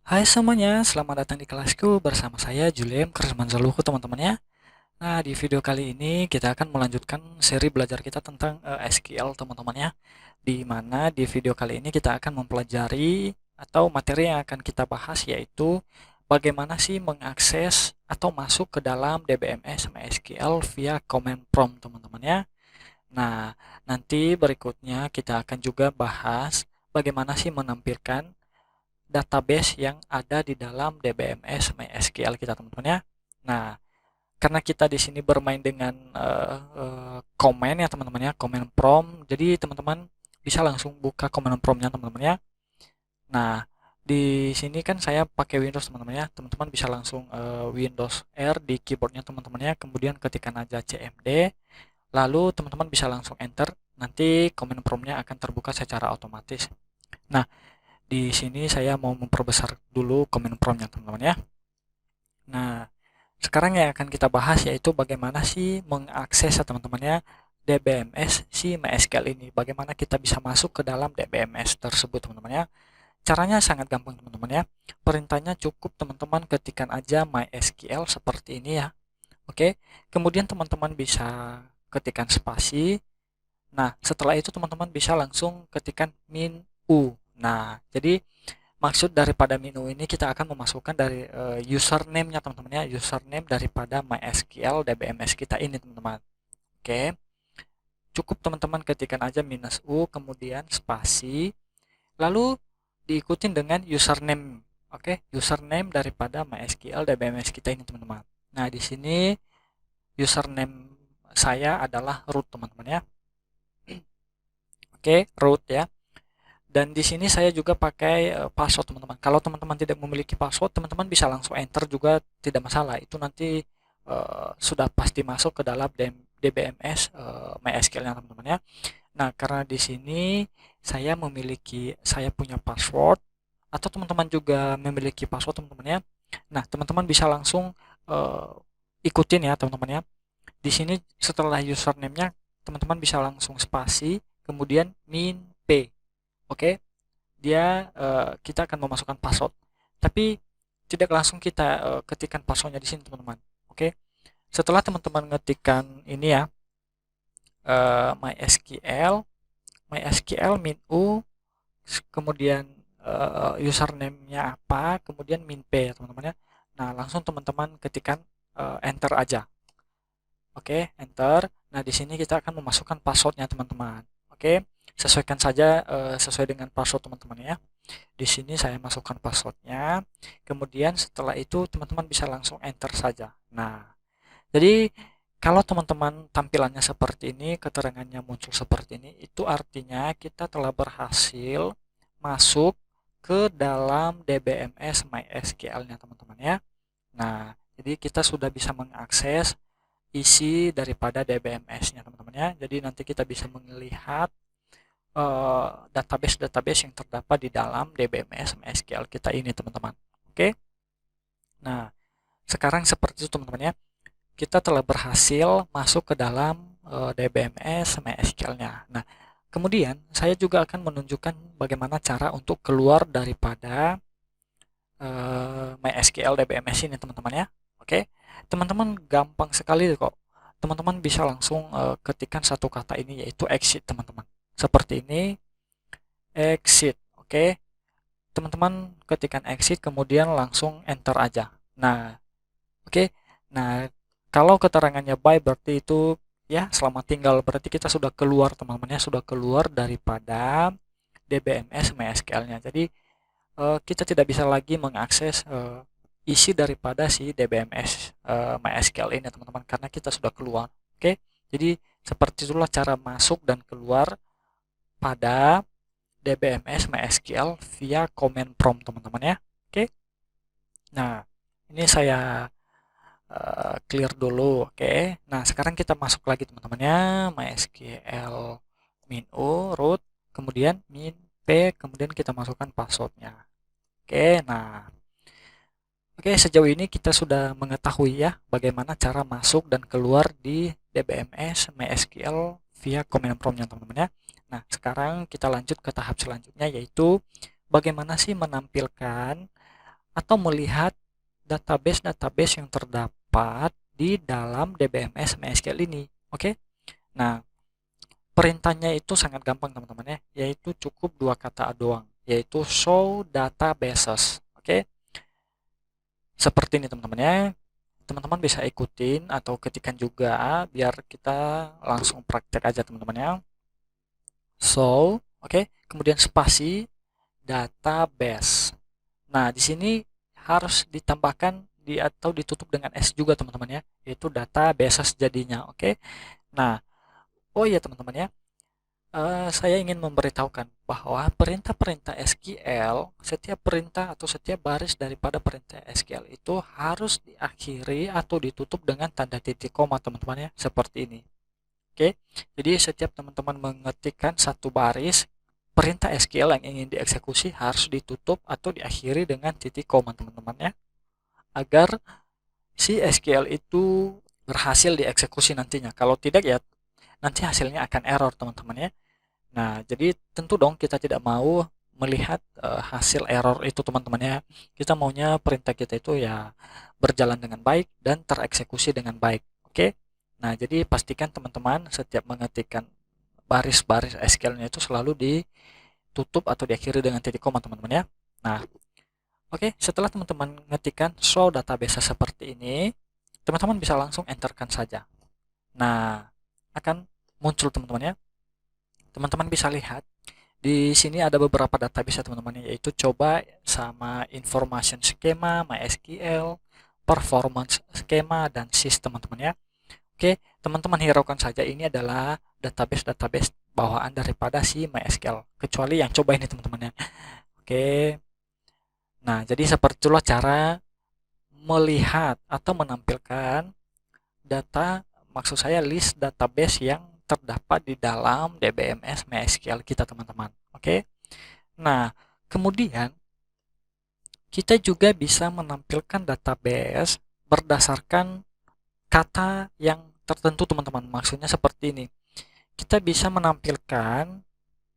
Hai semuanya, selamat datang di kelasku bersama saya Juliem Kersmanzaluhu teman-teman ya. Nah, di video kali ini kita akan melanjutkan seri belajar kita tentang SQL teman-teman ya. Di mana di video kali ini kita akan mempelajari atau materi yang akan kita bahas yaitu bagaimana sih mengakses atau masuk ke dalam DBMS MySQL via command prompt teman-teman ya. Nah, nanti berikutnya kita akan juga bahas bagaimana sih menampilkan database yang ada di dalam DBMS MySQL kita teman-teman ya. Nah, karena kita di sini bermain dengan command ya teman-teman ya, command prompt. Jadi teman-teman bisa langsung buka command promptnya teman-teman ya. Nah, di sini kan saya pakai Windows teman-teman ya. Teman-teman bisa langsung Windows R di keyboardnya teman-teman ya. Kemudian ketikkan aja CMD, lalu teman-teman bisa langsung enter. Nanti command promptnya akan terbuka secara otomatis. Nah, di sini saya mau memperbesar dulu command prompt-nya teman-teman ya. Nah, sekarang yang akan kita bahas yaitu bagaimana sih mengakses ya teman-teman ya DBMS si MySQL ini. Bagaimana kita bisa masuk ke dalam DBMS tersebut teman-teman ya. Caranya sangat gampang teman-teman ya. Perintahnya cukup teman-teman ketikkan aja MySQL seperti ini ya. Oke. Kemudian teman-teman bisa ketikkan spasi. Nah, setelah itu teman-teman bisa langsung ketikkan min u. Nah, jadi maksud daripada menu ini kita akan memasukkan dari username-nya teman-teman ya, username daripada MySQL DBMS kita ini teman-teman. Oke, cukup teman-teman ketikkan aja minus u kemudian spasi, lalu diikutin dengan username. Oke, username daripada MySQL DBMS kita ini teman-teman. Nah, di sini username saya adalah root teman-teman ya. Oke, root ya. Dan di sini saya juga pakai password teman-teman. Kalau teman-teman tidak memiliki password, teman-teman bisa langsung enter juga tidak masalah. Itu nanti sudah pasti masuk ke dalam DBMS MySQL-nya teman-teman ya. Nah, karena di sini saya punya password atau teman-teman juga memiliki password teman-teman ya. Nah, teman-teman bisa langsung eh, ikutin ya teman-teman ya. Di sini setelah username-nya teman-teman bisa langsung spasi kemudian min p. Oke, kita akan memasukkan password. Tapi tidak langsung kita ketikkan passwordnya di sini teman-teman. Oke, setelah teman-teman ngetikkan ini ya MySQL, MySQL min u, kemudian username-nya apa, kemudian min p ya teman-teman ya. Nah, langsung teman-teman ketikkan enter aja. Oke, enter. Nah, di sini kita akan memasukkan passwordnya teman-teman. Oke, sesuaikan saja sesuai dengan password teman-teman ya. Di sini saya masukkan passwordnya. Kemudian setelah itu teman-teman bisa langsung enter saja. Nah, jadi kalau teman-teman tampilannya seperti ini, keterangannya muncul seperti ini, itu artinya kita telah berhasil masuk ke dalam DBMS MySQL-nya teman-teman ya. Nah, jadi kita sudah bisa mengakses isi daripada DBMS-nya teman-teman ya. Jadi nanti kita bisa melihat database-database yang terdapat di dalam DBMS MySQL kita ini teman-teman. Oke. Nah, sekarang seperti itu teman-teman ya. Kita telah berhasil masuk ke dalam DBMS MySQL-nya. Nah, kemudian saya juga akan menunjukkan bagaimana cara untuk keluar daripada MySQL DBMS ini teman-teman ya. Oke. Teman-teman gampang sekali kok. Teman-teman bisa langsung ketikkan satu kata ini yaitu exit teman-teman. Seperti ini, exit. Oke. Teman-teman ketikkan exit kemudian langsung enter aja. Nah, oke. Nah, kalau keterangannya bye berarti itu ya selamat tinggal, berarti kita sudah keluar teman-teman ya, sudah keluar daripada DBMS MySQL-nya. Jadi kita tidak bisa lagi mengakses isi daripada si DBMS MySQL ini teman-teman karena kita sudah keluar. Oke. Jadi seperti itulah cara masuk dan keluar pada DBMS MySQL via command prompt teman-teman ya. Oke. Nah, ini saya clear dulu. Oke. Nah, sekarang kita masuk lagi teman-teman ya. MySQL min u root, kemudian min p, kemudian kita masukkan passwordnya. Oke. Nah, oke, sejauh ini kita sudah mengetahui ya bagaimana cara masuk dan keluar di DBMS MySQL via command prompt-nya teman-teman ya. Nah, sekarang kita lanjut ke tahap selanjutnya yaitu bagaimana sih menampilkan atau melihat database-database yang terdapat di dalam DBMS MySQL ini. Oke. Nah, perintahnya itu sangat gampang teman-teman ya, yaitu cukup dua kata doang, yaitu show databases. Oke. Seperti ini teman-teman ya. Teman-teman bisa ikutin atau ketikan juga biar kita langsung praktek aja teman-teman ya. So, oke, kemudian spasi database. Nah, di sini harus ditambahkan atau ditutup dengan S juga teman-teman ya, yaitu databases jadinya. Oke. Nah, oh iya teman-teman ya, saya ingin memberitahukan bahwa perintah-perintah SQL, setiap perintah atau setiap baris daripada perintah SQL itu harus diakhiri atau ditutup dengan tanda titik koma teman-teman ya, seperti ini. Oke, jadi setiap teman-teman mengetikkan satu baris perintah SQL yang ingin dieksekusi harus ditutup atau diakhiri dengan titik koma teman-teman ya, agar si SQL itu berhasil dieksekusi nantinya. Kalau tidak ya nanti hasilnya akan error teman-teman ya. Nah, jadi tentu dong kita tidak mau melihat hasil error itu teman-teman ya. Kita maunya perintah kita itu ya berjalan dengan baik dan tereksekusi dengan baik. Oke. Nah, jadi pastikan teman-teman setiap mengetikkan baris-baris SQL-nya itu selalu ditutup atau diakhiri dengan titik koma teman-teman ya. Nah, oke, setelah teman-teman mengetikkan show database seperti ini, teman-teman bisa langsung enterkan saja. Nah, akan muncul teman-teman ya. Teman-teman bisa lihat di sini ada beberapa database ya teman-teman, yaitu coba sama information schema, MySQL, performance schema, dan sys teman-teman ya. Oke, teman-teman hiraukan saja ini adalah database-database bawaan daripada si MySQL, kecuali yang coba ini teman-teman ya. Oke, nah jadi seperti itulah cara melihat atau menampilkan data, maksud saya list database yang terdapat di dalam DBMS MySQL kita teman-teman. Oke. Nah, kemudian kita juga bisa menampilkan database berdasarkan kata yang tertentu teman-teman. Maksudnya seperti ini. Kita bisa menampilkan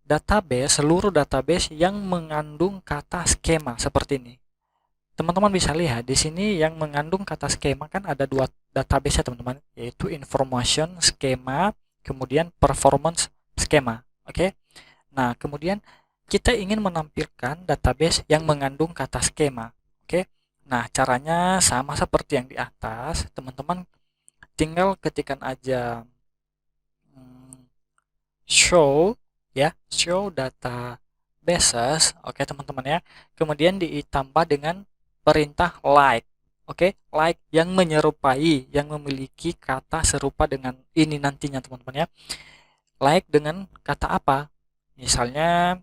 database, seluruh database yang mengandung kata skema seperti ini. Teman-teman bisa lihat di sini yang mengandung kata skema kan ada dua database ya teman-teman, yaitu information schema, kemudian performance schema. Oke. Nah, kemudian kita ingin menampilkan database yang mengandung kata skema. Oke. Nah, caranya sama seperti yang di atas. Teman-teman tinggal ketikkan aja show ya, show databases. Oke, teman-teman ya. Kemudian ditambah dengan perintah like. Oke, like yang menyerupai, yang memiliki kata serupa dengan ini nantinya teman-teman ya. Like dengan kata apa? Misalnya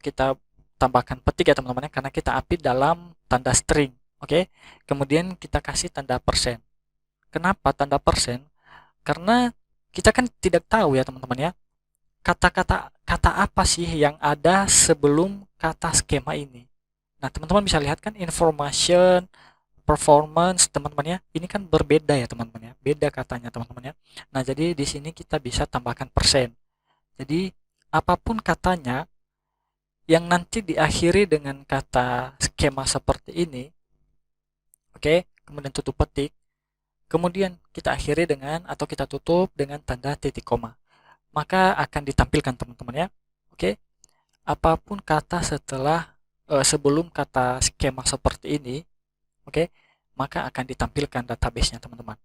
kita tambahkan petik ya teman-teman ya, karena kita update dalam tanda string. Oke, kemudian kita kasih tanda persen. Kenapa tanda persen? Karena kita kan tidak tahu ya teman-teman ya, kata apa sih yang ada sebelum kata skema ini. Nah, teman-teman bisa lihat kan information, performance, teman-teman ya. Ini kan berbeda ya, teman-teman ya. Beda katanya, teman-teman ya. Nah, jadi di sini kita bisa tambahkan persen. Jadi, apapun katanya yang nanti diakhiri dengan kata skema seperti ini, oke, kemudian tutup petik, kemudian kita akhiri dengan atau kita tutup dengan tanda titik koma, maka akan ditampilkan teman-teman ya. Oke, apapun kata setelah sebelum kata skema seperti ini, oke, maka akan ditampilkan database-nya teman-teman.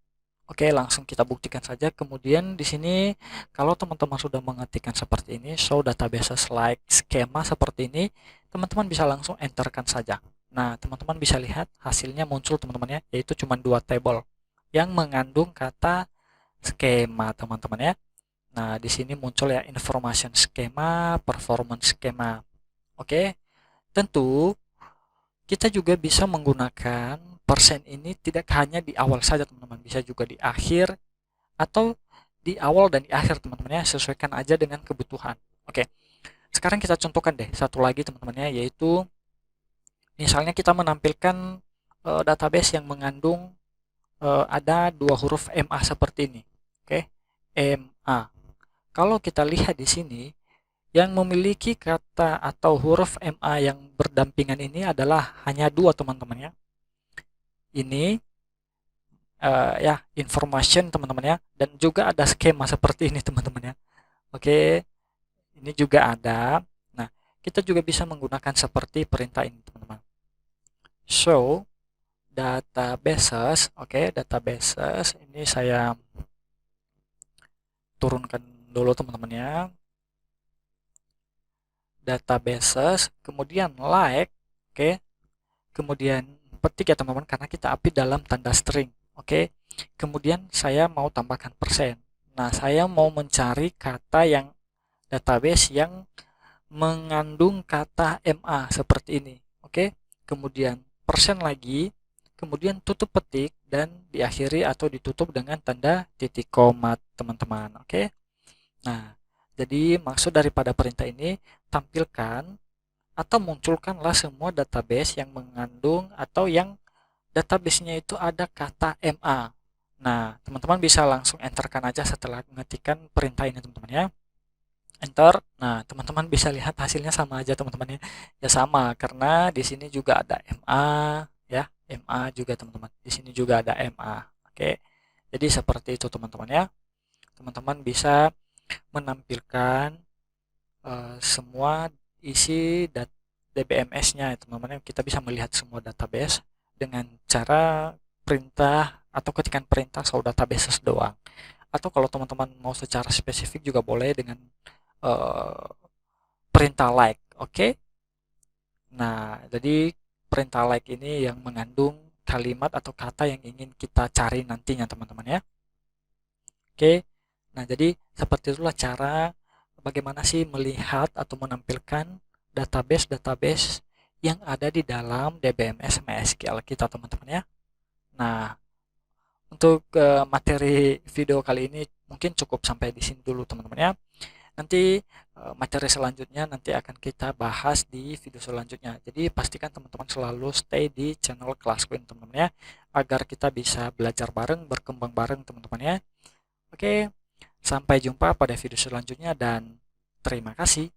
Oke, langsung kita buktikan saja. Kemudian di sini kalau teman-teman sudah mengetikkan seperti ini, show databases like skema seperti ini, teman-teman bisa langsung enterkan saja. Nah, teman-teman bisa lihat hasilnya muncul teman-teman ya, yaitu cuma dua table yang mengandung kata skema teman-teman ya. Nah, di sini muncul ya information schema, performance schema. Oke, tentu kita juga bisa menggunakan persen ini tidak hanya di awal saja teman-teman, bisa juga di akhir atau di awal dan di akhir teman-teman ya, sesuaikan aja dengan kebutuhan. Oke, sekarang kita contohkan deh satu lagi teman-teman ya, yaitu misalnya kita menampilkan database yang mengandung ada dua huruf MA seperti ini. Oke, MA. Kalau kita lihat di sini, yang memiliki kata atau huruf MA yang berdampingan ini adalah hanya dua teman-teman ya. Ini ya information teman-teman ya, dan juga ada skema seperti ini teman-teman ya. Oke, ini juga ada. Nah, kita juga bisa menggunakan seperti perintah ini teman-teman. Show databases, oke, databases ini saya turunkan dulu teman-teman ya. Databases, kemudian like, oke, kemudian petik ya teman-teman karena kita update dalam tanda string, oke. Kemudian saya mau tambahkan persen. Nah, saya mau mencari kata yang database yang mengandung kata MA seperti ini, oke. Kemudian persen lagi, kemudian tutup petik dan diakhiri atau ditutup dengan tanda titik koma teman-teman, oke. Nah, jadi maksud daripada perintah ini tampilkan atau munculkanlah semua database yang mengandung atau yang database-nya itu ada kata MA. Nah, teman-teman bisa langsung enterkan aja setelah mengetikkan perintah ini teman-teman ya. Enter. Nah, teman-teman bisa lihat hasilnya sama aja teman-teman ya. Ya sama karena di sini juga ada MA ya, MA juga teman-teman. Di sini juga ada MA. Oke. Jadi seperti itu teman-teman ya. Teman-teman bisa menampilkan semua isi DBMS-nya teman-teman. Kita bisa melihat semua database dengan cara perintah atau ketikan perintah show databases doang. Atau kalau teman-teman mau secara spesifik juga boleh dengan uh, perintah like, oke. Nah, jadi perintah like ini yang mengandung kalimat atau kata yang ingin kita cari nantinya teman-teman ya. Oke. Nah, jadi seperti itulah cara bagaimana sih melihat atau menampilkan database-database yang ada di dalam DBMS MySQL kita teman-teman ya. Nah, untuk materi video kali ini mungkin cukup sampai di sini dulu teman-teman ya. Nanti materi selanjutnya nanti akan kita bahas di video selanjutnya. Jadi pastikan teman-teman selalu stay di channel Kelas Queen teman-teman ya, agar kita bisa belajar bareng, berkembang bareng teman-teman ya. Oke, sampai jumpa pada video selanjutnya dan terima kasih.